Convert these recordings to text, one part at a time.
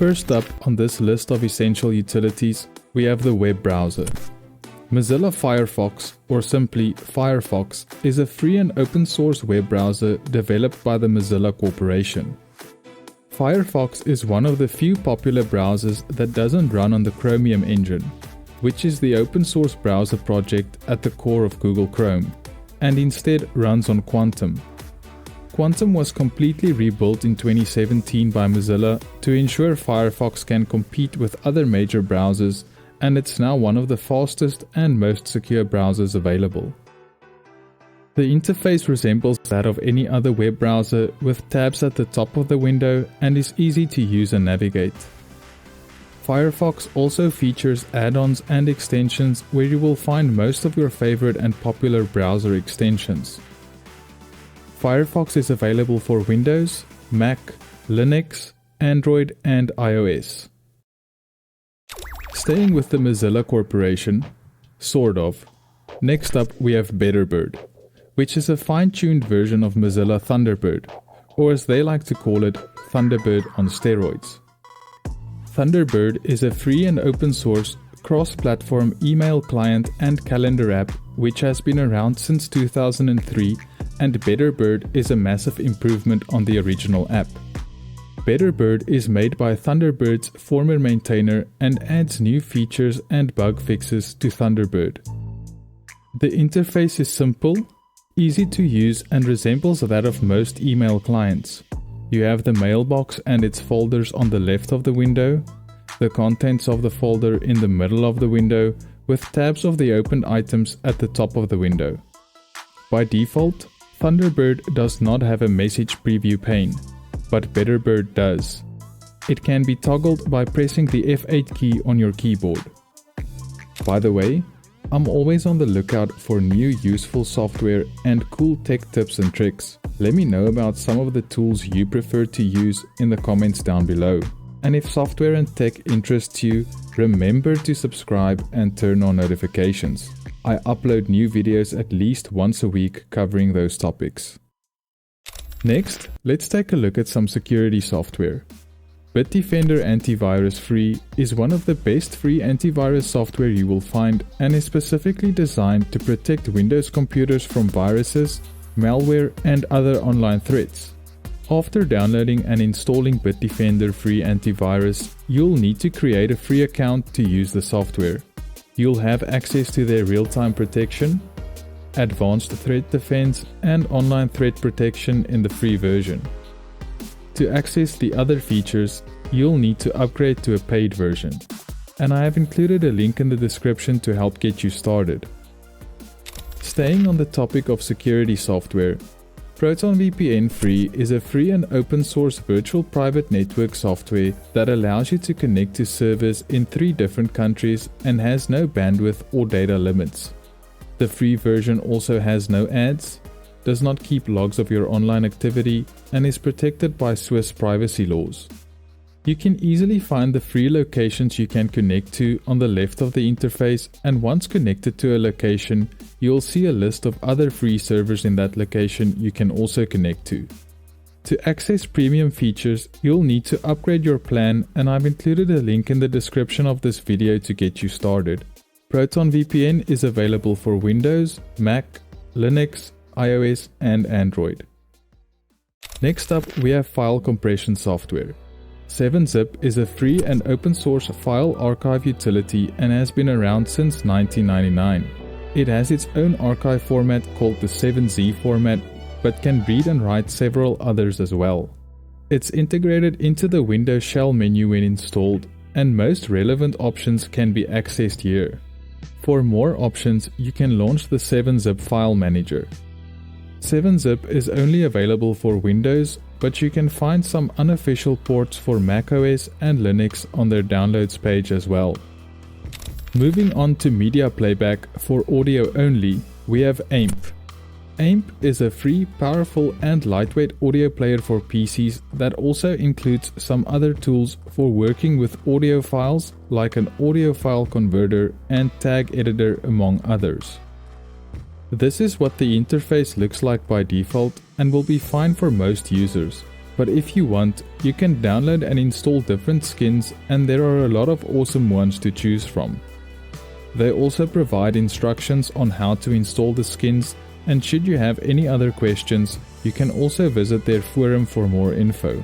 First up on this list of essential utilities, we have the web browser. Mozilla Firefox, or simply Firefox, is a free and open source web browser developed by the Mozilla Corporation. Firefox is one of the few popular browsers that doesn't run on the Chromium engine, which is the open source browser project at the core of Google Chrome, and instead runs on Quantum. Quantum was completely rebuilt in 2017 by Mozilla to ensure Firefox can compete with other major browsers, and it's now one of the fastest and most secure browsers available. The interface resembles that of any other web browser with tabs at the top of the window and is easy to use and navigate. Firefox also features add-ons and extensions where you will find most of your favorite and popular browser extensions. Firefox is available for Windows, Mac, Linux, Android, and iOS. Staying with the Mozilla Corporation, sort of. Next up we have Betterbird, which is a fine-tuned version of Mozilla Thunderbird, or as they like to call it, Thunderbird on steroids. Thunderbird is a free and open source, cross-platform email client and calendar app which has been around since 2003, and Betterbird is a massive improvement on the original app. Betterbird is made by Thunderbird's former maintainer and adds new features and bug fixes to Thunderbird. The interface is simple, easy to use, and resembles that of most email clients. You have the mailbox and its folders on the left of the window, the contents of the folder in the middle of the window, with tabs of the opened items at the top of the window. By default, Thunderbird does not have a message preview pane, but Betterbird does. It can be toggled by pressing the F8 key on your keyboard. By the way, I'm always on the lookout for new useful software and cool tech tips and tricks. Let me know about some of the tools you prefer to use in the comments down below. And if software and tech interests you, remember to subscribe and turn on notifications. I upload new videos at least once a week covering those topics. Next, let's take a look at some security software. Bitdefender Antivirus Free is one of the best free antivirus software you will find and is specifically designed to protect Windows computers from viruses, malware, and other online threats. After downloading and installing Bitdefender Free Antivirus, you'll need to create a free account to use the software. You'll have access to their real-time protection, advanced threat defense, and online threat protection in the free version. To access the other features, you'll need to upgrade to a paid version, and I have included a link in the description to help get you started. Staying on the topic of security software, ProtonVPN Free is a free and open source virtual private network software that allows you to connect to servers in 3 different countries and has no bandwidth or data limits. The free version also has no ads, does not keep logs of your online activity, and is protected by Swiss privacy laws. You can easily find the free locations you can connect to on the left of the interface, and once connected to a location, you'll see a list of other free servers in that location you can also connect to. To access premium features, you'll need to upgrade your plan, and I've included a link in the description of this video to get you started. ProtonVPN is available for Windows, Mac, Linux, iOS, and Android. Next up, we have file compression software. 7-Zip is a free and open source file archive utility and has been around since 1999. It has its own archive format called the 7Z format, but can read and write several others as well. It's integrated into the Windows shell menu when installed, and most relevant options can be accessed here. For more options, you can launch the 7-Zip file manager. 7-Zip is only available for Windows, but you can find some unofficial ports for macOS and Linux on their downloads page as well. Moving on to media playback for audio only, we have AIMP. AIMP is a free, powerful, and lightweight audio player for PCs that also includes some other tools for working with audio files like an audio file converter and tag editor, among others. This is what the interface looks like by default and will be fine for most users. but if you want, you can download and install different skins, and there are a lot of awesome ones to choose from. They also provide instructions on how to install the skins, and should you have any other questions, you can also visit their forum for more info.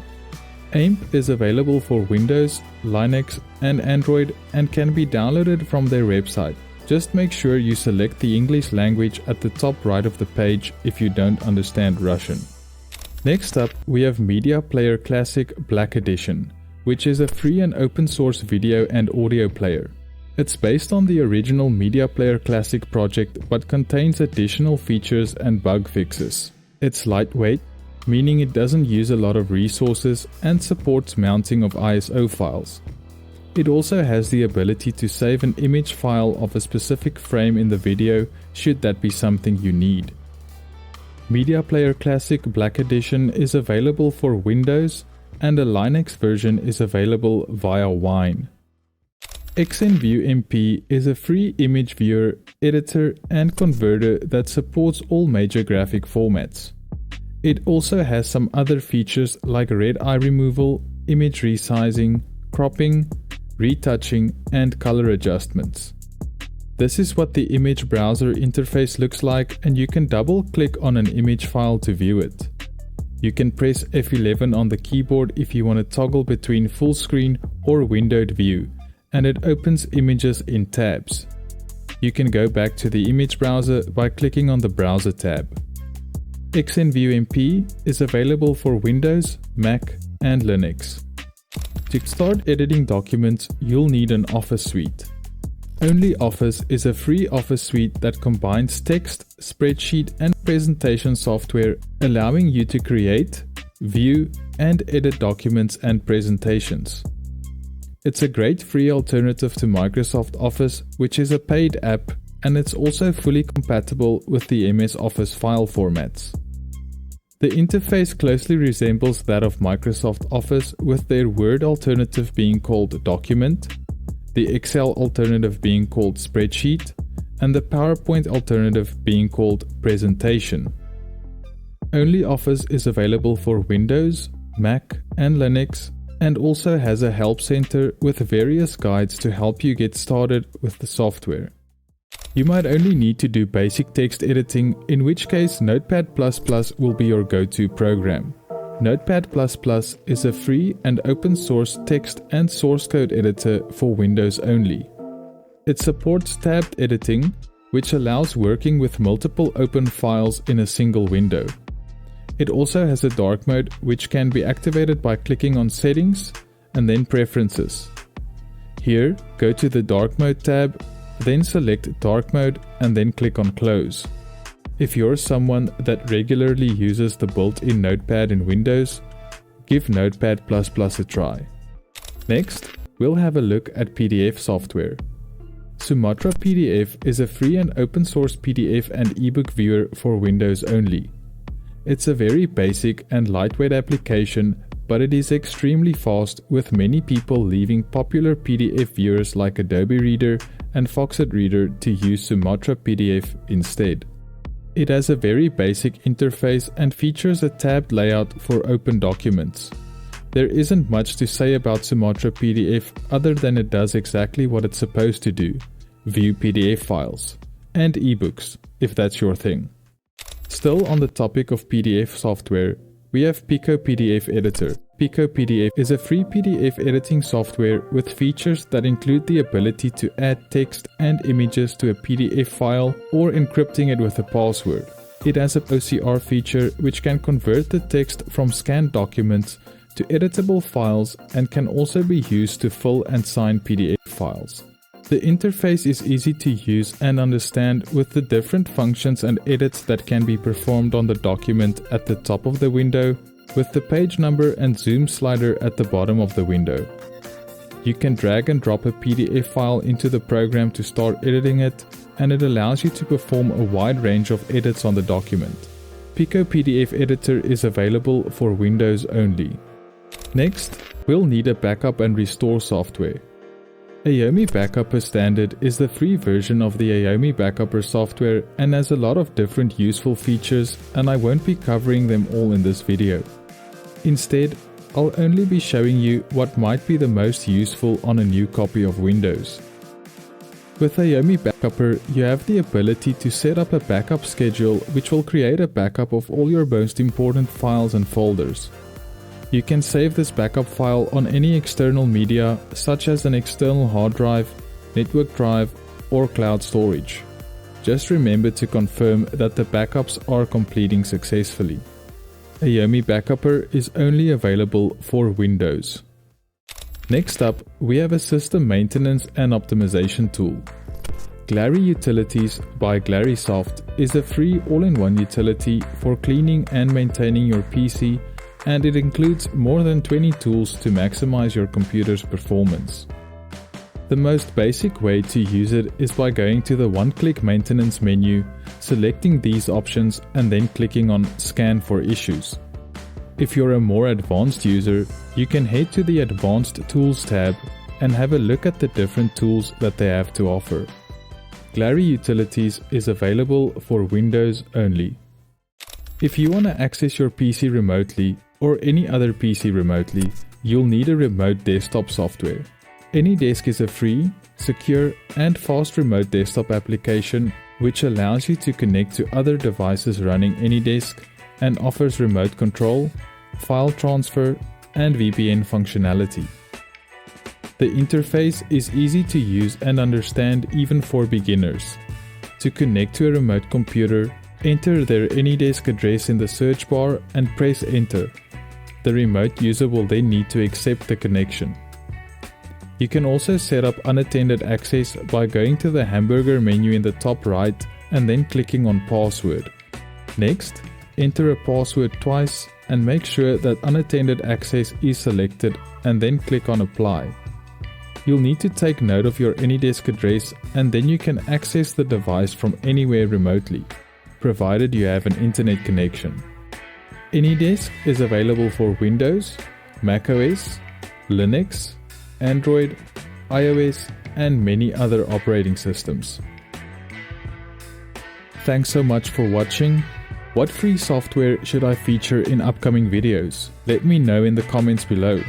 AIMP is available for Windows, Linux and Android and can be downloaded from their website. Just make sure you select the English language at the top right of the page if you don't understand Russian. Next up, we have Media Player Classic Black Edition, which is a free and open source video and audio player. It's based on the original Media Player Classic project but contains additional features and bug fixes. It's lightweight, meaning it doesn't use a lot of resources and supports mounting of ISO files. It also has the ability to save an image file of a specific frame in the video should that be something you need. Media Player Classic Black Edition is available for Windows and a Linux version is available via Wine. XNView MP is a free image viewer, editor and converter that supports all major graphic formats. It also has some other features like red eye removal, image resizing, cropping, retouching and color adjustments. This is what the image browser interface looks like, and you can double click on an image file to view it. You can press F11 on the keyboard if you want to toggle between full screen or windowed view, and it opens images in tabs. You can go back to the image browser by clicking on the browser tab. XNView MP is available for Windows, Mac and Linux. To start editing documents, you'll need an Office suite. OnlyOffice is a free Office suite that combines text, spreadsheet and presentation software, allowing you to create, view and edit documents and presentations. It's a great free alternative to Microsoft Office, which is a paid app, and it's also fully compatible with the MS Office file formats. The interface closely resembles that of Microsoft Office, with their Word alternative being called Document, the Excel alternative being called Spreadsheet, and the PowerPoint alternative being called Presentation. OnlyOffice is available for Windows, Mac and Linux, and also has a help center with various guides to help you get started with the software. You might only need to do basic text editing, in which case Notepad++ will be your go-to program. Notepad++ is a free and open source text and source code editor for Windows only. It supports tabbed editing, which allows working with multiple open files in a single window. It also has a dark mode, which can be activated by clicking on Settings and then Preferences. Here, go to the Dark Mode tab, then select Dark Mode and then click on Close. If you're someone that regularly uses the built-in Notepad in Windows, give Notepad++ a try. Next, we'll have a look at PDF software. Sumatra PDF is a free and open source PDF and ebook viewer for Windows only. It's a very basic and lightweight application, but it is extremely fast, with many people leaving popular PDF viewers like Adobe Reader and Foxit Reader to use Sumatra PDF instead. It has a very basic interface and features a tabbed layout for open documents. There isn't much to say about Sumatra PDF other than it does exactly what it's supposed to do: view PDF files and ebooks, if that's your thing. Still on the topic of PDF software, we have Pico PDF Editor. Pico PDF is a free PDF editing software with features that include the ability to add text and images to a PDF file or encrypting it with a password. It has a OCR feature which can convert the text from scanned documents to editable files and can also be used to fill and sign PDF files. The interface is easy to use and understand, with the different functions and edits that can be performed on the document at the top of the window, with the page number and zoom slider at the bottom of the window. You can drag and drop a PDF file into the program to start editing it, and it allows you to perform a wide range of edits on the document. Pico PDF Editor is available for Windows only. Next, we'll need a backup and restore software. Aomi Backupper Standard is the free version of the Aomi Backupper software and has a lot of different useful features, and I won't be covering them all in this video. Instead, I'll only be showing you what might be the most useful on a new copy of Windows. With Ayomi Backupper, you have the ability to set up a backup schedule which will create a backup of all your most important files and folders. You can save this backup file on any external media such as an external hard drive, network drive, or cloud storage. Just remember to confirm that the backups are completing successfully. Ayomi Backupper is only available for Windows. Next up, we have a system maintenance and optimization tool. Glary Utilities by GlarySoft is a free all-in-one utility for cleaning and maintaining your PC, and it includes more than 20 tools to maximize your computer's performance. The most basic way to use it is by going to the one-click maintenance menu, selecting these options and then clicking on Scan for Issues. If you're a more advanced user, you can head to the Advanced Tools tab and have a look at the different tools that they have to offer. Glary Utilities is available for Windows only. If you want to access your PC remotely or any other PC remotely, you'll need a remote desktop software. AnyDesk is a free, secure, and fast remote desktop application which allows you to connect to other devices running AnyDesk and offers remote control, file transfer, and VPN functionality. The interface is easy to use and understand even for beginners. To connect to a remote computer, enter their AnyDesk address in the search bar and press Enter. The remote user will then need to accept the connection. You can also set up unattended access by going to the hamburger menu in the top right and then clicking on Password. Next, enter a password twice and make sure that unattended access is selected and then click on Apply. You'll need to take note of your AnyDesk address and then you can access the device from anywhere remotely, provided you have an internet connection. AnyDesk is available for Windows, macOS, Linux, Android, iOS, and many other operating systems. Thanks so much for watching. What free software should I feature in upcoming videos? Let me know in the comments below.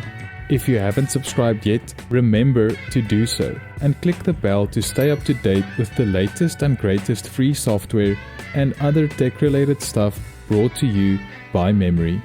If you haven't subscribed yet, remember to do so and click the bell to stay up to date with the latest and greatest free software and other tech-related stuff brought to you by Memory.